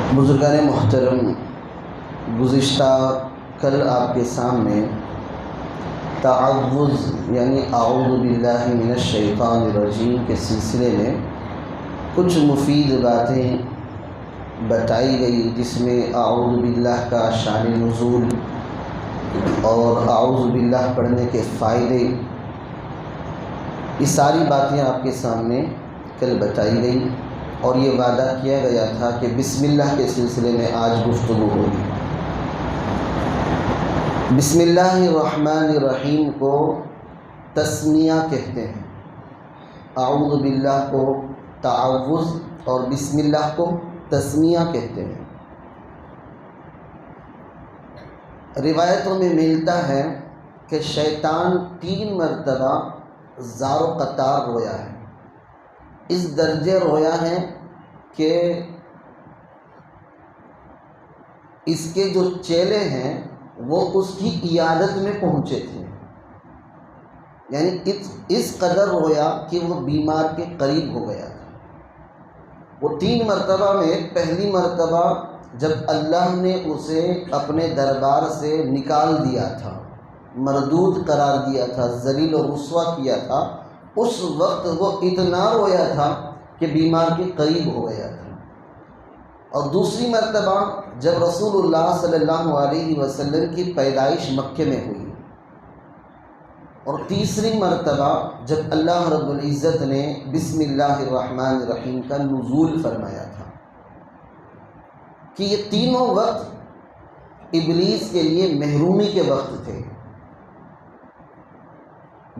بزرگان محترم، گزشتہ کل آپ کے سامنے تعوذ یعنی اعوذ باللہ من الشیطان الرجیم کے سلسلے میں کچھ مفید باتیں بتائی گئی، جس میں اعوذ باللہ کا شان نزول اور اعوذ باللہ پڑھنے کے فائدے، یہ ساری باتیں آپ کے سامنے کل بتائی گئی، اور یہ وعدہ کیا گیا تھا کہ بسم اللہ کے سلسلے میں آج گفتگو ہوگی۔ بسم اللہ الرحمن الرحیم کو تسمیہ کہتے ہیں، اعوذ باللہ کو تعوذ اور بسم اللہ کو تسمیہ کہتے ہیں۔ روایتوں میں ملتا ہے کہ شیطان 3 مرتبہ زار و قطار رویا ہے، اس درجے رویا ہے کہ اس کے جو چیلے ہیں وہ اس کی عیادت میں پہنچے تھے، یعنی اس قدر رویا کہ وہ بیمار کے قریب ہو گیا تھا۔ وہ 3 مرتبہ میں پہلی مرتبہ جب اللہ نے اسے اپنے دربار سے نکال دیا تھا، مردود قرار دیا تھا، ذلیل و رسوا کیا تھا، اس وقت وہ اتنا رویا تھا کہ بیمار کے قریب ہو گیا تھا۔ اور دوسری مرتبہ جب رسول اللہ صلی اللہ علیہ وسلم کی پیدائش مکے میں ہوئی، اور تیسری مرتبہ جب اللہ رب العزت نے بسم اللہ الرحمن الرحیم کا نزول فرمایا تھا، کہ یہ تینوں وقت ابلیس کے لیے محرومی کے وقت تھے۔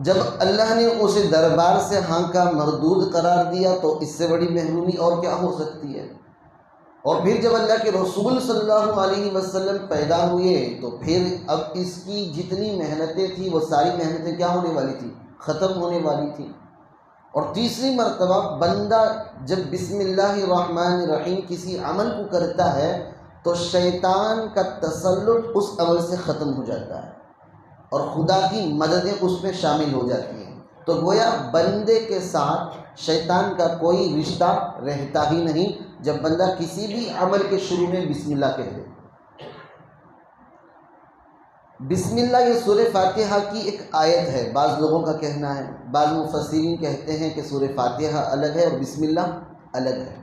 جب اللہ نے اسے دربار سے ہانکا، مردود قرار دیا، تو اس سے بڑی محرومی اور کیا ہو سکتی ہے؟ اور پھر جب اللہ کے رسول صلی اللہ علیہ وسلم پیدا ہوئے تو پھر اب اس کی جتنی محنتیں تھیں وہ ساری محنتیں کیا ہونے والی تھی؟ ختم ہونے والی تھی۔ اور تیسری مرتبہ بندہ جب بسم اللہ الرحمن الرحیم کسی عمل کو کرتا ہے تو شیطان کا تسلط اس عمل سے ختم ہو جاتا ہے اور خدا کی مددیں اس میں شامل ہو جاتی ہیں، تو گویا بندے کے ساتھ شیطان کا کوئی رشتہ رہتا ہی نہیں جب بندہ کسی بھی عمل کے شروع میں بسم اللہ کہہ دے۔ بسم اللہ یہ سورہ فاتحہ کی ایک آیت ہے، بعض لوگوں کا کہنا ہے، بعض مفسرین کہتے ہیں کہ سورہ فاتحہ الگ ہے اور بسم اللہ الگ ہے،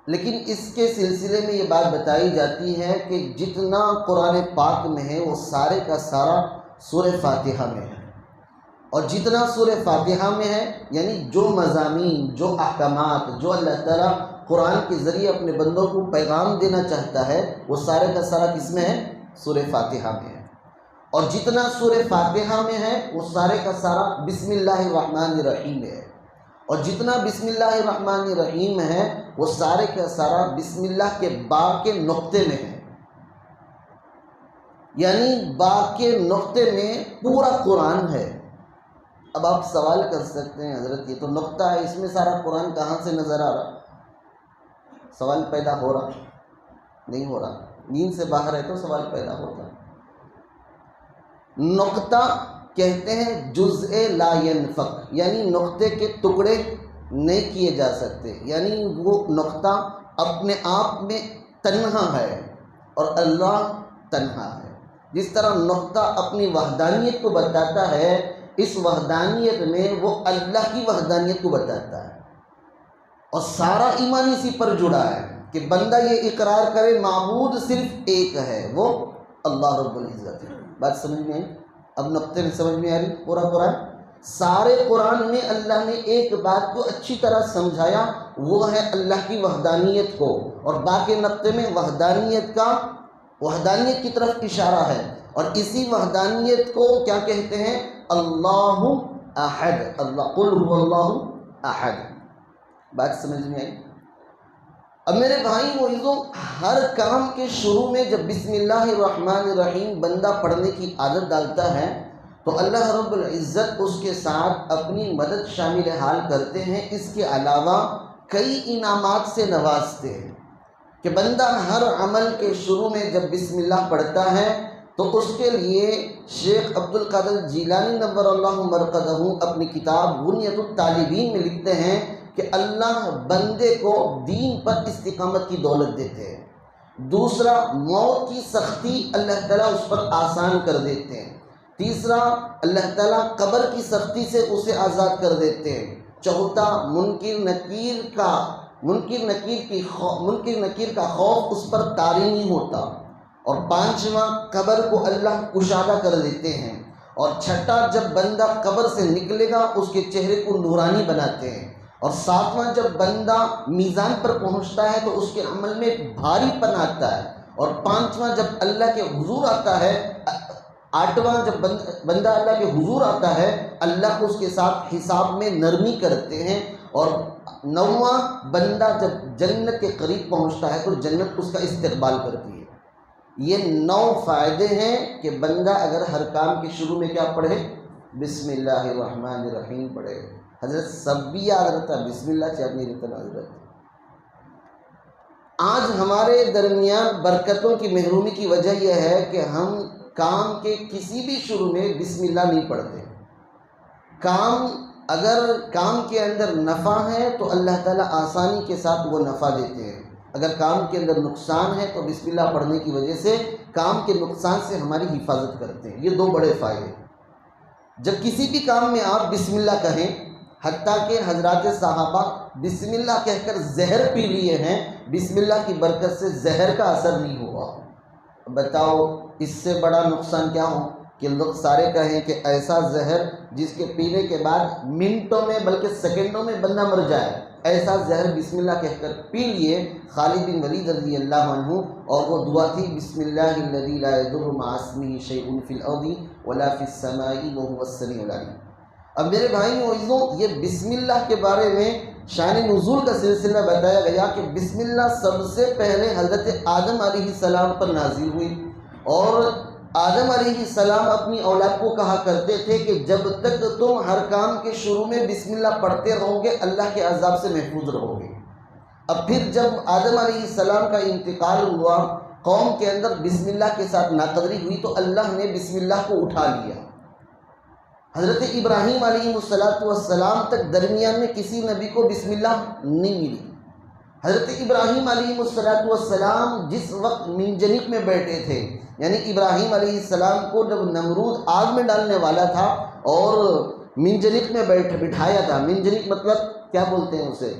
لیکن اس کے سلسلے میں یہ بات بتائی جاتی ہے کہ جتنا قرآن پاک میں ہے وہ سارے کا سارا سورہ فاتحہ میں ہے، اور جتنا سورہ فاتحہ میں ہے یعنی جو مضامین، جو احکامات، جو اللہ تعالیٰ قرآن کے ذریعے اپنے بندوں کو پیغام دینا چاہتا ہے وہ سارے کا سارا کس میں ہے؟ سورہ فاتحہ میں ہے۔ اور جتنا سورہ فاتحہ میں ہے وہ سارے کا سارا بسم اللہ الرحمن الرحیم میں ہے، اور جتنا بسم اللہ الرحمن الرحیم ہے وہ سارے کا سارا بسم اللہ کے با کے نقطے میں ہے، یعنی با کے نقطے میں پورا قرآن ہے۔ اب آپ سوال کر سکتے ہیں حضرت یہ تو نقطہ ہے، اس میں سارا قرآن کہاں سے نظر آ رہا؟ سوال پیدا ہو رہا؟ نہیں ہو رہا، نیند سے باہر ہے تو سوال پیدا ہوتا ہے۔ نقطہ کہتے ہیں جزء لا ينفق، یعنی نقطے کے ٹکڑے نہیں کیے جا سکتے، یعنی وہ نقطہ اپنے آپ میں تنہا ہے اور اللہ تنہا ہے۔ جس طرح نقطہ اپنی وحدانیت کو بتاتا ہے، اس وحدانیت میں وہ اللہ کی وحدانیت کو بتاتا ہے، اور سارا ایمان اسی پر جڑا ہے کہ بندہ یہ اقرار کرے معبود صرف ایک ہے، وہ اللہ رب العزت ہے۔ بات سمجھ میں آئی؟ اب نقطے میں سمجھ میں آ رہی؟ پورا قرآن، سارے قرآن میں اللہ نے ایک بات کو اچھی طرح سمجھایا، وہ ہے اللہ کی وحدانیت کو، اور باقی نقطے میں وحدانیت کی طرف اشارہ ہے، اور اسی وحدانیت کو کیا کہتے ہیں؟ اللہ احد، اللہ قل هو اللہ احد۔ بات سمجھ میں آئی؟ اب میرے بھائی وہ ہر کام کے شروع میں جب بسم اللہ الرحمن الرحیم بندہ پڑھنے کی عادت ڈالتا ہے تو اللہ رب العزت اس کے ساتھ اپنی مدد شامل حال کرتے ہیں، اس کے علاوہ کئی انعامات سے نوازتے ہیں کہ بندہ ہر عمل کے شروع میں جب بسم اللہ پڑھتا ہے تو اس کے لیے شیخ عبد القادر جیلانی نور اللہ مرقدہ اپنی کتاب غنیۃ الطالبین میں لکھتے ہیں کہ اللہ بندے کو دین پر استقامت کی دولت دیتے ہیں، دوسرا موت کی سختی اللہ تعالیٰ اس پر آسان کر دیتے ہیں، تیسرا اللہ تعالیٰ قبر کی سختی سے اسے آزاد کر دیتے ہیں، چوتھا منکر نکیر کا خوف اس پر طاری نہیں ہوتا، اور پانچواں قبر کو اللہ کشادہ کر دیتے ہیں، اور چھٹا جب بندہ قبر سے نکلے گا اس کے چہرے کو نورانی بناتے ہیں، اور ساتواں جب بندہ میزان پر پہنچتا ہے تو اس کے عمل میں بھاری پن آتا ہے، اور پانچواں جب اللہ کے حضور آتا ہے، آٹھواں جب بندہ اللہ کے حضور آتا ہے اللہ کو اس کے ساتھ حساب میں نرمی کرتے ہیں، اور نواں بندہ جب جنت کے قریب پہنچتا ہے تو جنت اس کا استقبال کرتی ہے۔ یہ 9 فائدے ہیں کہ بندہ اگر ہر کام کے شروع میں کیا پڑھے، بسم اللہ الرحمن الرحیم پڑھے۔ حضرت سب بھی یاد رہتا ہے بسم اللہ سے اپنی رتن حضرت۔ آج ہمارے درمیان برکتوں کی محرومی کی وجہ یہ ہے کہ ہم کام کے کسی بھی شروع میں بسم اللہ نہیں پڑھتے۔ اگر کام کے اندر نفع ہے تو اللہ تعالیٰ آسانی کے ساتھ وہ نفع دیتے ہیں، اگر کام کے اندر نقصان ہے تو بسم اللہ پڑھنے کی وجہ سے کام کے نقصان سے ہماری حفاظت کرتے ہیں۔ یہ 2 بڑے فائدے۔ جب کسی بھی کام میں آپ بسم اللہ کہیں، حتیٰ کہ حضرات صحابہ بسم اللہ کہہ کر زہر پی لیے ہیں، بسم اللہ کی برکت سے زہر کا اثر نہیں ہوا۔ بتاؤ اس سے بڑا نقصان کیا ہو کہ لوگ سارے کہیں کہ ایسا زہر جس کے پینے کے بعد منٹوں میں بلکہ سیکنڈوں میں بندہ مر جائے، ایسا زہر بسم اللہ کہہ کر پی لیے خالد بن ولید رضی اللہ عنہ، اور وہ دعا تھی بسم اللہ الذی لا یضر مع اسمہ شیء فی الارض ولا فی السماء وهو السمیع العلیم۔ اب میرے بھائی عزیزوں، یہ بسم اللہ کے بارے میں شان نزول کا سلسلہ بتایا گیا کہ بسم اللہ سب سے پہلے حضرت آدم علیہ السلام پر نازل ہوئی، اور آدم علیہ السلام اپنی اولاد کو کہا کرتے تھے کہ جب تک تم ہر کام کے شروع میں بسم اللہ پڑھتے رہو گے اللہ کے عذاب سے محفوظ رہو گے۔ اب پھر جب آدم علیہ السلام کا انتقال ہوا، قوم کے اندر بسم اللہ کے ساتھ ناقدری ہوئی تو اللہ نے بسم اللہ کو اٹھا لیا۔ حضرت ابراہیم علیہ السلام تک درمیان میں کسی نبی کو بسم اللہ نہیں ملی۔ حضرت ابراہیم علیہ السلام جس وقت منجنیق میں بیٹھے تھے، یعنی ابراہیم علیہ السلام کو جب نمرود آگ میں ڈالنے والا تھا اور منجنیق میں بٹھایا تھا، منجنیق مطلب کیا بولتے ہیں اسے،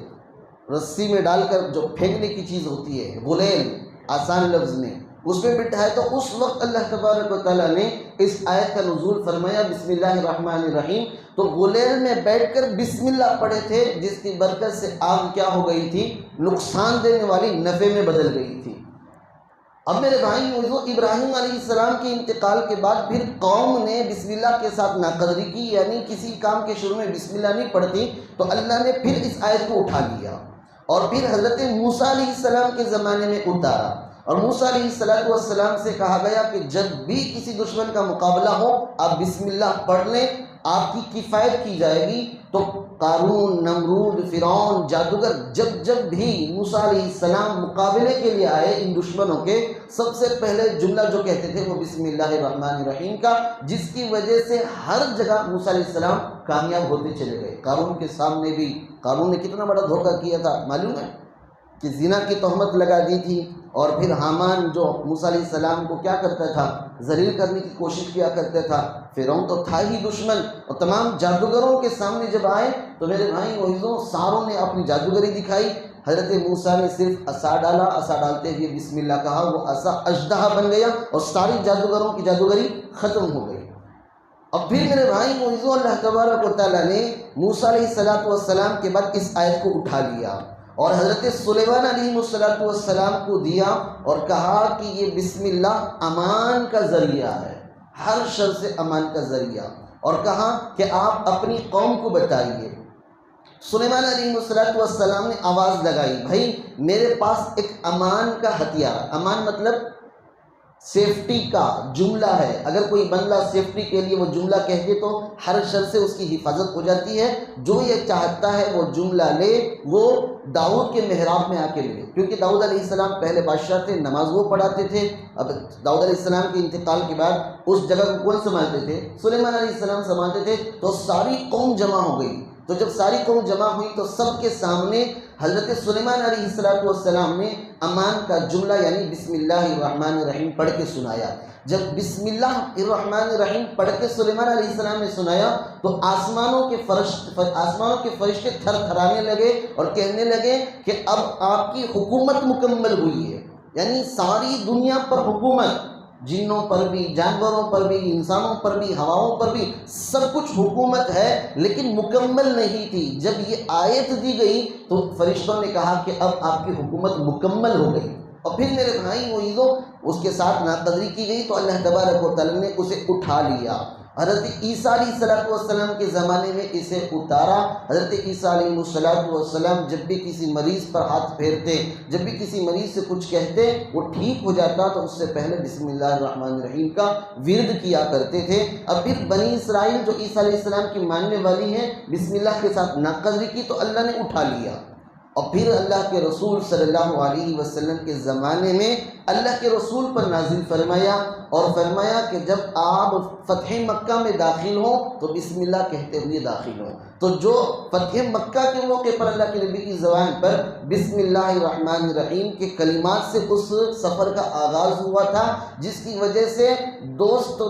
رسی میں ڈال کر جو پھینکنے کی چیز ہوتی ہے، غلیل آسان لفظ میں، اس میں بٹھایا تو اس وقت اللہ تبارک و تعالیٰ نے اس آیت کا نزول فرمایا بسم اللہ الرحمن الرحیم، تو غلیل میں بیٹھ کر بسم اللہ پڑھے تھے، جس کی برکت سے آگ کیا ہو گئی تھی، نقصان دینے والی نفع میں بدل گئی تھی۔ اب میرے بھائی ابراہیم علیہ السلام کے انتقال کے بعد پھر قوم نے بسم اللہ کے ساتھ ناقدری کی، یعنی کسی کام کے شروع میں بسم اللہ نہیں پڑھتی، تو اللہ نے پھر اس آیت کو اٹھا لیا اور پھر حضرت موسیٰ علیہ السلام کے زمانے میں اتارا، اور موسیٰ علیہ السلام سے کہا گیا کہ جب بھی کسی دشمن کا مقابلہ ہو آپ بسم اللہ پڑھ لیں، آپ کی کفایت کی جائے گی۔ تو قارون، نمرود، فرعون، جادوگر جب بھی موسیٰ علیہ السلام مقابلے کے لیے آئے ان دشمنوں کے، سب سے پہلے جملہ جو کہتے تھے وہ بسم اللہ الرحمن الرحیم کا، جس کی وجہ سے ہر جگہ موسیٰ علیہ السلام کامیاب ہوتے چلے گئے۔ قارون کے سامنے بھی قارون نے کتنا بڑا دھوکہ کیا تھا معلوم ہے کہ زنا کی تہمت لگا دی تھی، اور پھر حامان جو موسیٰ علیہ السلام کو کیا کرتا تھا، ذلیل کرنے کی کوشش کیا کرتا تھا۔ فرعون تو تھا ہی دشمن، اور تمام جادوگروں کے سامنے جب آئے تو میرے بھائی وعزوں ساروں نے اپنی جادوگری دکھائی، حضرت موسیٰ نے صرف عصا ڈالا، عصا ڈالتے ہوئے بسم اللہ کہا، وہ عصا اژدہا بن گیا اور ساری جادوگروں کی جادوگری ختم ہو گئی۔ اب پھر میرے بھائی وعزوں اللہ تبارک و تعالیٰ نے موسیٰ علیہ السلام کے بعد اس آیت کو اٹھا لیا اور حضرت سلیمان علیہ السلام کو دیا اور کہا کہ یہ بسم اللہ امان کا ذریعہ ہے، ہر شر سے امان کا ذریعہ، اور کہا کہ آپ اپنی قوم کو بتائیے۔ سلیمان علیہ السلام نے آواز لگائی، بھائی میرے پاس ایک امان کا ہتھیار، امان مطلب سیفٹی کا جملہ ہے، اگر کوئی بندہ سیفٹی کے لیے وہ جملہ کہہ دے تو ہر شر سے اس کی حفاظت ہو جاتی ہے۔ جو یہ چاہتا ہے وہ جملہ لے، وہ داؤد کے محراب میں آ کے لے، کیونکہ داؤد علیہ السلام پہلے بادشاہ تھے، نماز وہ پڑھاتے تھے۔ اب داؤد علیہ السلام کے انتقال کے بعد اس جگہ کو کون سنبھالتے تھے؟ سلیمان علیہ السلام سنبھالتے تھے۔ تو ساری قوم جمع ہو گئی، تو جب ساری قوم جمع ہوئی تو سب کے سامنے حضرت سلیمان علیہ السلام نے امان کا جملہ یعنی بسم اللہ الرحمن الرحیم پڑھ کے سنایا۔ جب بسم اللہ الرحمن الرحیم پڑھ کے سلیمان علیہ السلام نے سنایا تو آسمانوں کے فرشتے تھر تھرانے لگے اور کہنے لگے کہ اب آپ کی حکومت مکمل ہوئی ہے، یعنی ساری دنیا پر حکومت، جنوں پر بھی، جانوروں پر بھی، انسانوں پر بھی، ہواؤں پر بھی، سب کچھ حکومت ہے، لیکن مکمل نہیں تھی۔ جب یہ آیت دی گئی تو فرشتوں نے کہا کہ اب آپ کی حکومت مکمل ہو گئی۔ اور پھر میرے بھائی معززو اس کے ساتھ ناقدری کی گئی تو اللہ تبارک و تعالی نے اسے اٹھا لیا۔ حضرت عیسیٰ علیہ السلام کے زمانے میں اسے اتارا۔ حضرت عیسیٰ علیہ السلام جب بھی کسی مریض پر ہاتھ پھیرتے، جب بھی کسی مریض سے کچھ کہتے، وہ ٹھیک ہو جاتا تو اس سے پہلے بسم اللہ الرحمن الرحیم کا ورد کیا کرتے تھے۔ اب پھر بنی اسرائیل جو عیسیٰ علیہ السلام کی ماننے والی ہیں، بسم اللہ کے ساتھ ناقدری کی تو اللہ نے اٹھا لیا۔ اور پھر اللہ کے رسول صلی اللہ علیہ وسلم کے زمانے میں اللہ کے رسول پر نازل فرمایا اور فرمایا کہ جب آپ فتح مکہ میں داخل ہوں تو بسم اللہ کہتے ہوئے داخل ہوں۔ تو جو فتح مکہ کے موقع پر اللہ کے نبی کی زبان پر بسم اللہ الرحمن الرحیم کے کلمات سے اس سفر کا آغاز ہوا تھا، جس کی وجہ سے دوست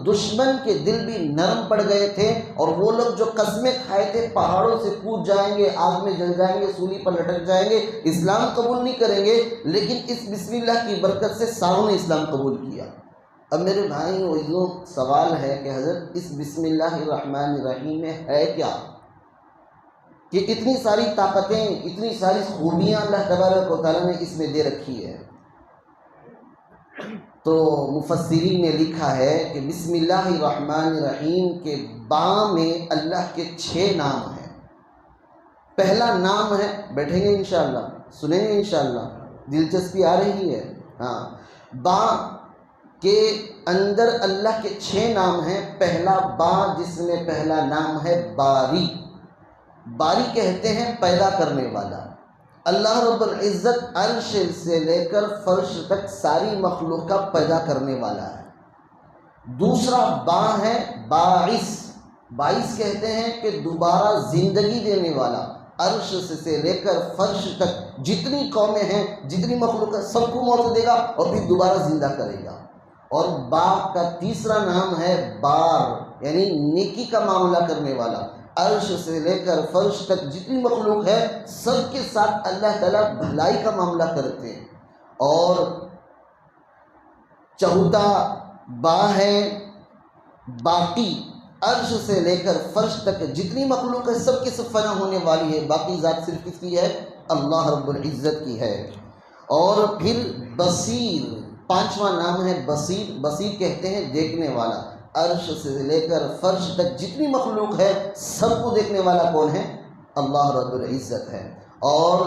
دشمن کے دل بھی نرم پڑ گئے تھے، اور وہ لوگ جو قسمیں کھائے تھے پہاڑوں سے کود جائیں گے، آگ میں جل جائیں گے، سولی پر لٹک جائیں گے، اسلام قبول نہیں کریں گے، لیکن اس بسم اللہ کی برکت سے ساروں نے اسلام قبول کیا۔ اب میرے بھائی وہ سوال ہے کہ حضرت اس بسم اللہ الرحمن الرحیم میں ہے کیا کہ اتنی ساری طاقتیں، اتنی ساری خوبیاں اللہ تبارک و تعالیٰ نے اس میں دے رکھی ہے؟ تو مفسرین نے لکھا ہے کہ بسم اللہ الرحمن الرحیم کے با میں اللہ کے 6 نام ہیں۔ پہلا نام ہے، بیٹھیں گے انشاءاللہ، سنیں گے انشاءاللہ، دلچسپی آ رہی ہے؟ ہاں، با کے اندر اللہ کے 6 نام ہیں۔ پہلا با جس میں پہلا نام ہے باری۔ باری کہتے ہیں پیدا کرنے والا۔ اللہ رب العزت عرش سے لے کر فرش تک ساری مخلوق کا پیدا کرنے والا ہے۔ دوسرا با ہے باعث۔ باعث کہتے ہیں کہ دوبارہ زندگی دینے والا۔ عرش سے لے کر فرش تک جتنی قومیں ہیں، جتنی مخلوق ہے، سب کو موت دے گا اور پھر دوبارہ زندہ کرے گا۔ اور با کا تیسرا نام ہے بار، یعنی نیکی کا معاملہ کرنے والا۔ عرش سے لے کر فرش تک جتنی مخلوق ہے سب کے ساتھ اللہ تعالیٰ بھلائی کا معاملہ کرتے ہیں۔ اور چوتھا با ہے باقی۔ عرش سے لے کر فرش تک جتنی مخلوق ہے سب کے سب فنا ہونے والی ہے، باقی ذات صرف کس کی ہے؟ اللہ رب العزت کی ہے۔ اور پھر بصیر، 5واں نام ہے بصیر۔ بصیر کہتے ہیں دیکھنے والا۔ عرش سے لے کر فرش تک جتنی مخلوق ہے سب کو دیکھنے والا کون ہے؟ اللہ رب العزت ہے۔ اور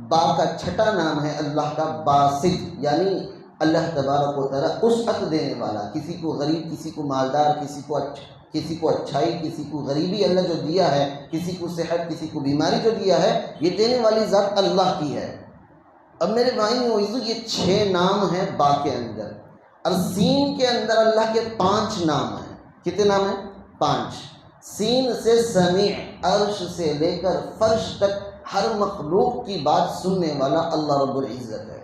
با کا 6واں نام ہے اللہ کا باسط، یعنی اللہ تبارک و تعالیٰ وسعت دینے والا۔ کسی کو غریب، کسی کو مالدار، کسی کو اچھائی، کسی کو غریبی اللہ جو دیا ہے، کسی کو صحت، کسی کو بیماری جو دیا ہے، یہ دینے والی ذات اللہ کی ہے۔ اب میرے بھائی یہ 6 نام ہیں با کے اندر۔ اور سین کے اندر اللہ کے 5 نام ہیں۔ کتنے نام ہیں؟ 5۔ سین سے سمیع، عرش سے لے کر فرش تک ہر مخلوق کی بات سننے والا اللہ رب العزت ہے۔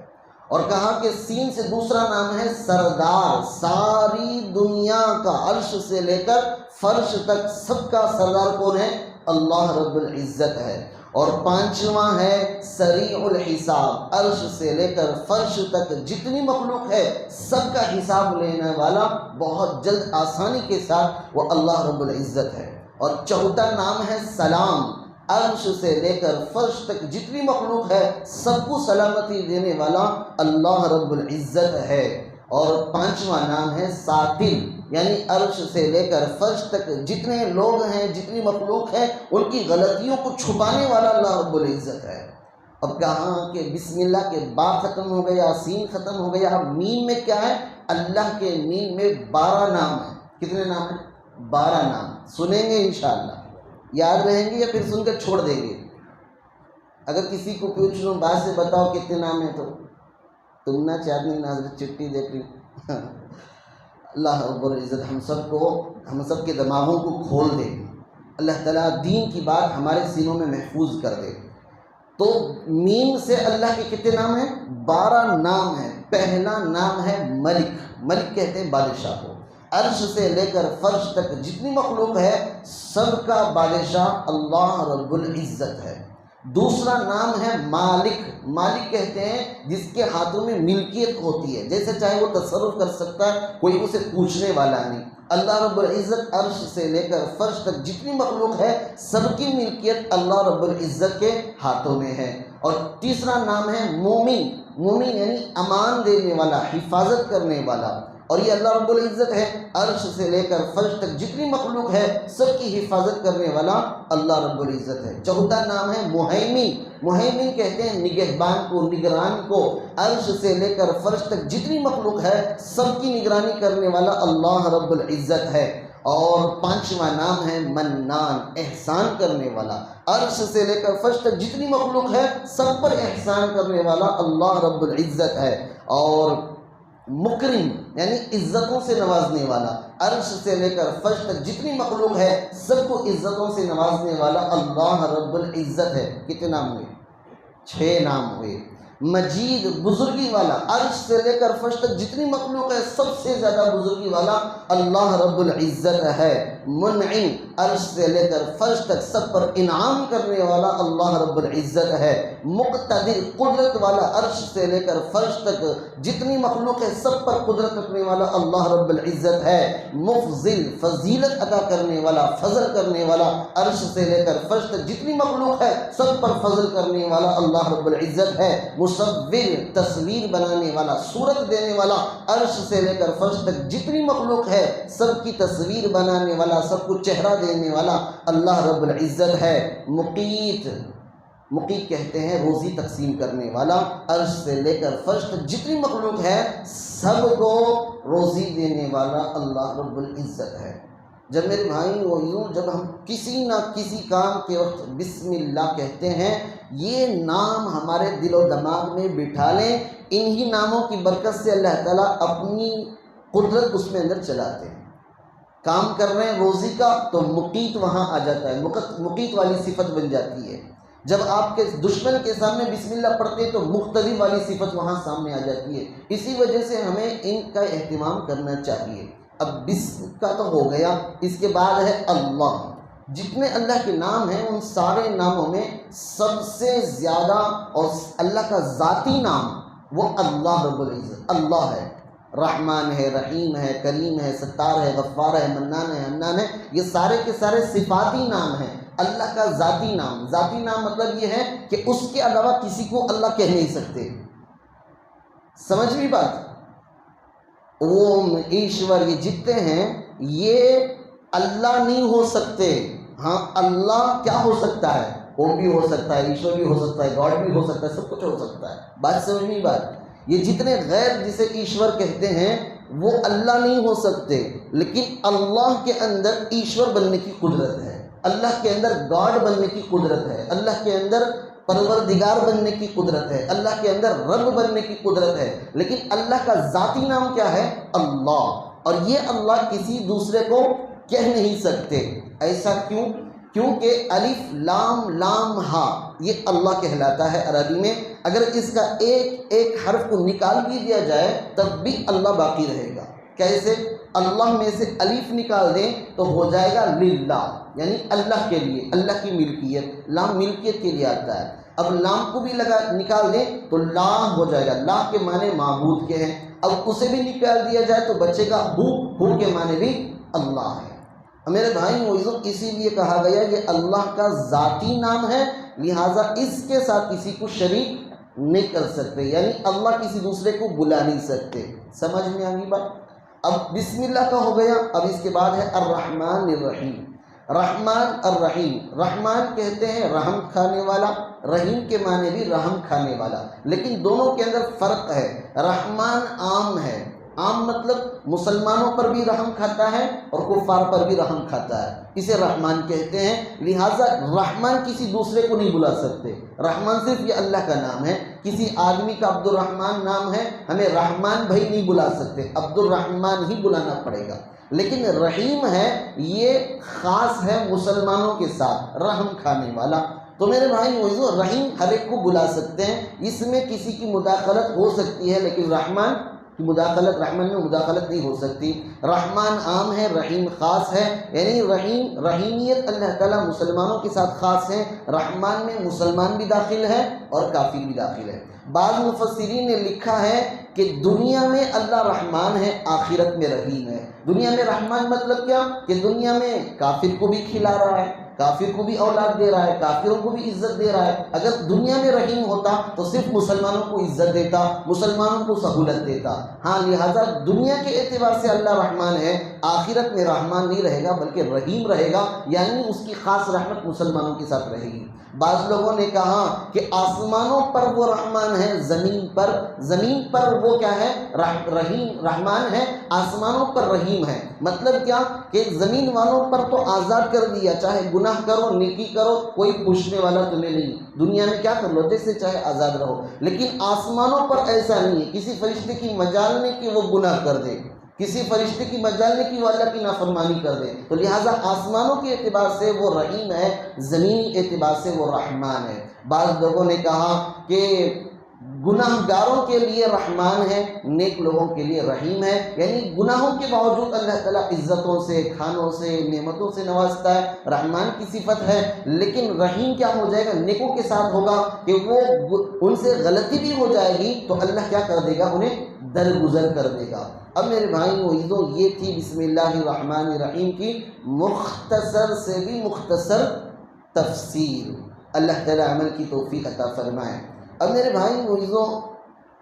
اور کہا کہ سین سے دوسرا نام ہے سردار، ساری دنیا کا عرش سے لے کر فرش تک سب کا سردار کون ہے؟ اللہ رب العزت ہے۔ اور 5واں ہے سریع الحساب، عرش سے لے کر فرش تک جتنی مخلوق ہے سب کا حساب لینے والا، بہت جلد آسانی کے ساتھ وہ اللہ رب العزت ہے۔ اور 4تھا نام ہے سلام، عرش سے لے کر فرش تک جتنی مخلوق ہے سب کو سلامتی دینے والا اللہ رب العزت ہے۔ اور 5واں نام ہے ساتر، یعنی عرش سے لے کر فرش تک جتنے لوگ ہیں، جتنی مخلوق ہے، ان کی غلطیوں کو چھپانے والا اللہ رب العزت ہے۔ اب کہاں کہ بسم اللہ کے با ختم ہو گیا، سین ختم ہو گیا، اب میم میں کیا ہے؟ اللہ کے میم میں 12 نام ہیں۔ کتنے نام ہیں؟ 12 نام۔ سنیں گے انشاءاللہ، یاد رہیں گے یا پھر سن کر چھوڑ دیں گے؟ اگر کسی کو پوچھ لوں بات سے بتاؤ کتنے نام ہیں تو تم نہ چاہتی ناظرین چٹی دیکھ رہی۔ اللہ رب العزت ہم سب کے دماغوں کو کھول دے اللہ تعالیٰ دین کی بات ہمارے سینوں میں محفوظ کر دے۔ تو میم سے اللہ کے کتنے نام ہیں؟ 12 نام ہیں۔ پہلا نام ہے ملک، ملک کہتے ہیں بادشاہ کو۔ عرش سے لے کر فرش تک جتنی مخلوق ہے سب کا بادشاہ اللہ رب العزت ہے۔ دوسرا نام ہے مالک، مالک کہتے ہیں جس کے ہاتھوں میں ملکیت ہوتی ہے، جیسے چاہے وہ تصرف کر سکتا ہے، کوئی اسے پوچھنے والا نہیں۔ اللہ رب العزت عرش سے لے کر فرش تک جتنی مخلوق ہے سب کی ملکیت اللہ رب العزت کے ہاتھوں میں ہے۔ اور تیسرا نام ہے مومن، مومن یعنی امان دینے والا، حفاظت کرنے والا، اور یہ اللہ رب العزت ہے۔ عرش سے لے کر فرش تک جتنی مخلوق ہے سب کی حفاظت کرنے والا اللہ رب العزت ہے۔ چوتھا نام ہے مہیمن، مہیمن کہتے ہیں نگہبان کو، نگران کو۔ عرش سے لے کر فرش تک جتنی مخلوق ہے سب کی نگرانی کرنے والا اللہ رب العزت ہے۔ اور پانچواں نام ہے منان، احسان کرنے والا۔ عرش سے لے کر فرش تک جتنی مخلوق ہے سب پر احسان کرنے والا اللہ رب العزت ہے۔ اور مکرم یعنی عزتوں سے نوازنے والا، عرش سے لے کر فرش تک جتنی مخلوق ہے سب کو عزتوں سے نوازنے والا اللہ رب العزت ہے۔ کتنے نام ہوئے؟ 6 نام ہوئے۔ مجید، بزرگی والا، عرش سے لے کر فرش تک جتنی مخلوق ہے سب سے زیادہ بزرگی والا اللہ رب العزت ہے۔ منعم، عرش سے لے کر فرش تک سب پر انعام کرنے والا اللہ رب العزت ہے۔ مقتدر، قدرت والا، عرش سے لے کر فرش تک جتنی مخلوق ہے سب پر قدرت رکھنے والا اللہ رب العزت ہے۔ مفضل، فضیلت عطا کرنے والا، فضل کرنے والا، عرش سے لے کر فرش تک جتنی مخلوق ہے سب پر فضل کرنے والا اللہ رب العزت ہے۔ مصور، تصویر بنانے والا، صورت دینے والا، عرش سے لے کر فرش تک جتنی مخلوق ہے سب کی تصویر بنانے والا، سب کو چہرہ دینے والا اللہ رب العزت ہے۔ مقیت، مقیت کہتے ہیں روزی تقسیم کرنے والا، عرش سے لے کر فرش تک جتنی مخلوق ہے سب کو روزی دینے والا اللہ رب العزت ہے۔ جب میرے بھائی وہ یوں جب ہم کسی نہ کسی کام کے وقت بسم اللہ کہتے ہیں، یہ نام ہمارے دل و دماغ میں بٹھا لیں، انہی ناموں کی برکت سے اللہ تعالیٰ اپنی قدرت اس میں اندر چلاتے ہیں۔ کام کر رہے ہیں روزی کا تو مقیت وہاں آ جاتا ہے، مقیت والی صفت بن جاتی ہے۔ جب آپ کے دشمن کے سامنے بسم اللہ پڑھتے ہیں تو مقتدی والی صفت وہاں سامنے آ جاتی ہے۔ اسی وجہ سے ہمیں ان کا اہتمام کرنا چاہیے۔ اب بسم کا تو ہو گیا، اس کے بعد ہے اللہ۔ جتنے اللہ کے نام ہیں ان سارے ناموں میں سب سے زیادہ اور اللہ کا ذاتی نام وہ اللہ رب العزت اللہ ہے۔ رحمان ہے، رحیم ہے، کریم ہے، ستار ہے، غفار ہے، منان ہے، حنان ہے، یہ سارے کے سارے صفاتی نام ہیں۔ اللہ کا ذاتی نام، ذاتی نام مطلب یہ ہے کہ اس کے علاوہ کسی کو اللہ کہہ نہیں سکتے۔ سمجھ بھی بات؟ اوم، ایشور، یہ جتنے ہیں یہ اللہ نہیں ہو سکتے۔ ہاں اللہ کیا ہو سکتا ہے؟ اوم بھی ہو سکتا ہے، ایشور بھی ہو سکتا ہے، گاڈ بھی ہو سکتا ہے، سب کچھ ہو سکتا ہے۔ بات سمجھ نہیں بات؟ یہ جتنے غیر جسے ایشور کہتے ہیں وہ اللہ نہیں ہو سکتے، لیکن اللہ کے اندر ایشور بننے کی قدرت ہے، اللہ کے اندر گاڈ بننے کی قدرت ہے، اللہ کے اندر پروردگار بننے کی قدرت ہے، اللہ کے اندر رب بننے کی قدرت ہے۔ لیکن اللہ کا ذاتی نام کیا ہے؟ اللہ۔ اور یہ اللہ کسی دوسرے کو کہہ نہیں سکتے۔ ایسا کیوں؟ کیونکہ الف لام لام ہا یہ اللہ کہلاتا ہے عربی میں۔ اگر اس کا ایک ایک حرف کو نکال بھی دیا جائے تب بھی اللہ باقی رہے گا۔ کیسے؟ اللہ میں سے الف نکال دیں تو ہو جائے گا للہ، یعنی اللہ کے لیے، اللہ کی ملکیت۔ لام ملکیت کے لیے آتا ہے۔ اب لام کو بھی نکال دیں تو لا ہو جائے گا، لا کے معنی معبود کے ہیں۔ اب اسے بھی نکال دیا جائے تو بچے گا ہو کے معنی بھی اللہ ہے۔ میرے بھائی معزز، اسی لیے کہا گیا یہ اللہ کا ذاتی نام ہے، لہٰذا اس کے ساتھ کسی کو شریک نہیں کر سکتے، یعنی اللہ کسی دوسرے کو بلا نہیں سکتے۔ سمجھ میں آگی بات؟ اب بسم اللہ کا ہو گیا، اب اس کے بعد ہے الرحمن الرحیم۔ رحمان الرحیم، رحمان کہتے ہیں رحم کھانے والا، رحیم کے معنی بھی رحم کھانے والا، لیکن دونوں کے اندر فرق ہے۔ رحمان عام ہے، عام مطلب مسلمانوں پر بھی رحم کھاتا ہے اور کفار پر بھی رحم کھاتا ہے، اسے رحمان کہتے ہیں۔ لہٰذا رحمان کسی دوسرے کو نہیں بلا سکتے، رحمان صرف یہ اللہ کا نام ہے۔ کسی آدمی کا عبد الرحمن نام ہے، ہمیں رحمان بھائی نہیں بلا سکتے، عبد الرحمن ہی بلانا پڑے گا۔ لیکن رحیم ہے یہ خاص ہے مسلمانوں کے ساتھ، رحم کھانے والا۔ تو میرے بھائی وہ رحیم ہر ایک کو بلا سکتے ہیں، اس میں کسی کی مداخلت ہو سکتی ہے، لیکن رحمان کی مداخلت، رحمان میں مداخلت نہیں ہو سکتی۔ رحمان عام ہے، رحیم خاص ہے، یعنی رحیمیت اللہ تعالیٰ مسلمانوں کے ساتھ خاص ہے۔ رحمان میں مسلمان بھی داخل ہے اور کافر بھی داخل ہے۔ بعض مفسرین نے لکھا ہے کہ دنیا میں اللہ رحمان ہے، آخرت میں رحیم ہے۔ دنیا میں رحمان مطلب کیا؟ کہ دنیا میں کافر کو بھی کھلا رہا ہے، کافر کو بھی اولاد دے رہا ہے، کافروں کو بھی عزت دے رہا ہے۔ اگر دنیا میں رحیم ہوتا تو صرف مسلمانوں کو عزت دیتا، مسلمانوں کو سہولت دیتا۔ ہاں، لہذا دنیا کے اعتبار سے اللہ رحمان ہے، آخرت میں رحمان نہیں رہے گا بلکہ رحیم رہے گا، یعنی اس کی خاص رحمت مسلمانوں کے ساتھ رہے گی۔ بعض لوگوں نے کہا کہ آسمانوں پر وہ رحمان ہے، زمین پر وہ کیا ہے؟ رحمان ہے، آسمانوں پر رحیم ہے۔ مطلب کیا کہ زمین والوں پر تو آزاد کر دیا، چاہے گناہ کرو نیکی کرو، کوئی پوچھنے والا تمہیں نہیں، دنیا میں کیا کر لو جیسے چاہے آزاد رہو۔ لیکن آسمانوں پر ایسا نہیں ہے، کسی فرشتے کی مجال نہیں کہ وہ گناہ کر دے، کسی فرشتے کی مجال نہیں کہ وہ اللہ کی نافرمانی کر دے۔ تو لہٰذا آسمانوں کے اعتبار سے وہ رحیم ہے، زمینی اعتبار سے وہ رحمان ہے۔ بعض لوگوں نے کہا کہ گناہ گاروں کے لیے رحمان ہے، نیک لوگوں کے لیے رحیم ہے، یعنی گناہوں کے باوجود اللہ تعالیٰ عزتوں سے، کھانوں سے، نعمتوں سے نوازتا ہے، رحمان کی صفت ہے۔ لیکن رحیم کیا ہو جائے گا؟ نیکوں کے ساتھ ہوگا کہ وہ ان سے غلطی بھی ہو جائے گی تو اللہ کیا کر دے گا؟ انہیں درگزر کر دے گا۔ اب میرے بھائی وہ یہ تھی بسم اللہ الرحمن الرحیم کی مختصر سے بھی مختصر تفسیر۔ اللہ تعالیٰ عمل کی توفیق عطا فرمائے۔ اب میرے بھائی وہ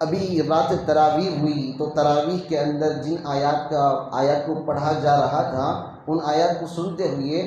ابھی رات تراویح ہوئی تو تراویح کے اندر جن آیات کو پڑھا جا رہا تھا، ان آیات کو سنتے ہوئے،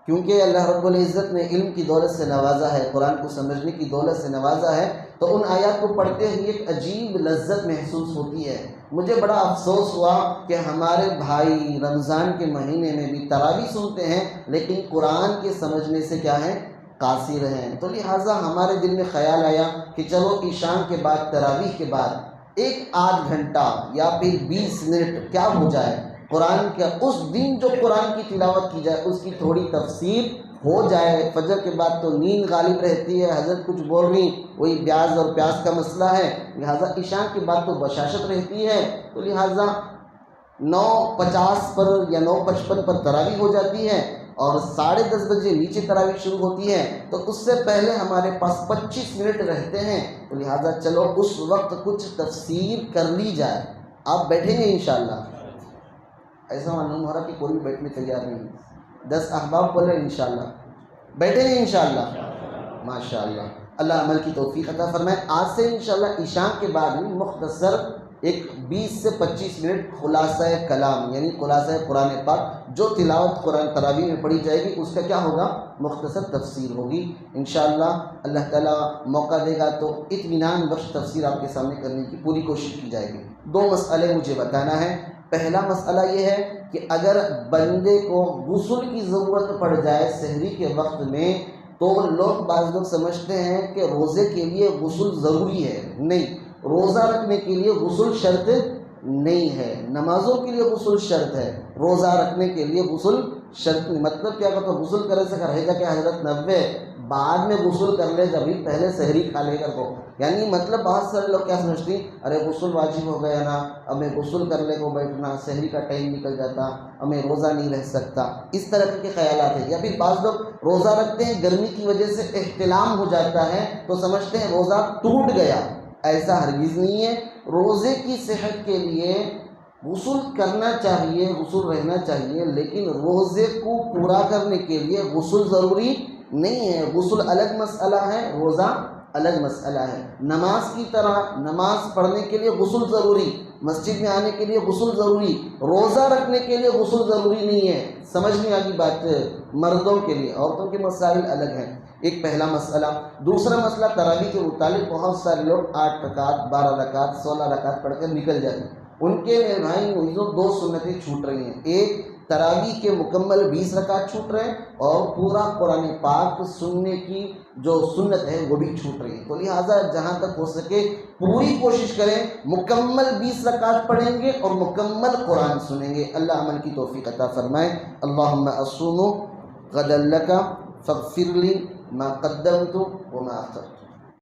کیونکہ اللہ رب العزت نے علم کی دولت سے نوازا ہے، قرآن کو سمجھنے کی دولت سے نوازا ہے، تو ان آیات کو پڑھتے ہوئے ایک عجیب لذت محسوس ہوتی ہے۔ مجھے بڑا افسوس ہوا کہ ہمارے بھائی رمضان کے مہینے میں بھی تراویح سنتے ہیں لیکن قرآن کے سمجھنے سے کیا ہے؟ قاصر ہیں۔ تو لہٰذا ہمارے دل میں خیال آیا کہ چلو عشاء کے بعد، تراویح کے بعد ایک آدھ گھنٹہ یا پھر 20 منٹ کیا ہو جائے، قرآن کا اس دن جو قرآن کی تلاوت کی جائے اس کی تھوڑی تفسیر ہو جائے۔ فجر کے بعد تو نیند غالب رہتی ہے، حضرت کچھ بول رہی، وہی پیاز اور پیاز کا مسئلہ ہے، لہٰذا عشاء کے بعد تو بشاشت رہتی ہے، تو لہٰذا 9:50 پر یا 9:55 پر تراویح ہو جاتی ہے اور 10:30 بجے نیچے تراویح شروع ہوتی ہے، تو اس سے پہلے ہمارے پاس 25 منٹ رہتے ہیں، تو لہٰذا چلو اس وقت کچھ تفسیر کر لی جائے۔ آپ بیٹھیں گے انشاءاللہ؟ ایسا معلوم ہو رہا کہ کوئی بھی بیٹھنے تیار نہیں۔ 10 احباب بولے انشاءاللہ بیٹھیں گے انشاءاللہ؟ ماشاءاللہ، اللہ عمل کی توفیق عطا فرمائے۔ آج سے انشاءاللہ عشاء کے بعد مختصر ایک 20 سے 25 منٹ خلاصہ کلام، یعنی خلاصہ قرآن پاک، جو تلاوت قرآن تراویح میں پڑھی جائے گی اس کا کیا ہوگا؟ مختصر تفسیر ہوگی انشاءاللہ۔ اللہ تعالیٰ موقع دے گا تو اطمینان بخش تفسیر آپ کے سامنے کرنے کی پوری کوشش کی جائے گی۔ 2 مسئلے مجھے بتانا ہے۔ پہلا مسئلہ یہ ہے کہ اگر بندے کو غسل کی ضرورت پڑ جائے سحری کے وقت میں، تو بعض لوگ سمجھتے ہیں کہ روزے کے لیے غسل ضروری ہے۔ نہیں، روزہ رکھنے کے لیے غسل شرط نہیں ہے، نمازوں کے لیے غسل شرط ہے، روزہ رکھنے کے لیے غسل شرط نہیں۔ مطلب کیا کہتا ہے؟ غسل کرنے سے رہے گا کہ حضرت 90 بعد میں غسل کر لے، جبھی پہلے سحری کھا لے کر کو، یعنی مطلب بہت سارے لوگ کیا سمجھتے ہیں، ارے غسل واجب ہو گیا نا، اب میں غسل کر لے کو بیٹھنا، سحری کا ٹائم نکل جاتا، اب میں روزہ نہیں رہ سکتا، اس طرح کے خیالات ہیں۔ یا پھر بعض لوگ روزہ رکھتے ہیں، گرمی کی وجہ سے احتلام ہو جاتا ہے تو سمجھتے ہیں روزہ ٹوٹ گیا۔ ایسا ہرگز نہیں ہے۔ روزے کی صحت کے لیے غسل کرنا چاہیے، غسل رہنا چاہیے، لیکن روزے کو پورا کرنے کے لیے غسل ضروری نہیں ہے۔ غسل الگ مسئلہ ہے، روزہ الگ مسئلہ ہے۔ نماز کی طرح نماز پڑھنے کے لیے غسل ضروری، مسجد میں آنے کے لیے غسل ضروری، روزہ رکھنے کے لیے غسل ضروری نہیں ہے۔ سمجھ میں آگی بات؟ مردوں کے لیے، عورتوں کے مسائل الگ ہیں۔ ایک پہلا مسئلہ۔ دوسرا مسئلہ تراویح کے متعلق بہت سارے لوگ 8 رکعت، 12 رکعت، 16 رکعت پڑھ کر نکل جاتے ہیں۔ ان کے میرے بھائی 2 سنتیں چھوٹ رہی ہیں۔ ایک، تراویح کے مکمل 20 رکعت چھوٹ رہے ہیں، اور پورا قرآن پاک سننے کی جو سنت ہے وہ بھی چھوٹ رہی ہے. تو لہٰذا جہاں تک ہو سکے پوری کوشش کریں، مکمل 20 رکعات پڑھیں گے اور مکمل قرآن سنیں گے. اللہ عمل کی توفیق عطا فرمائے. اللہم اصوم غدا لک فاغفر لی ما قدمت وما اخرت.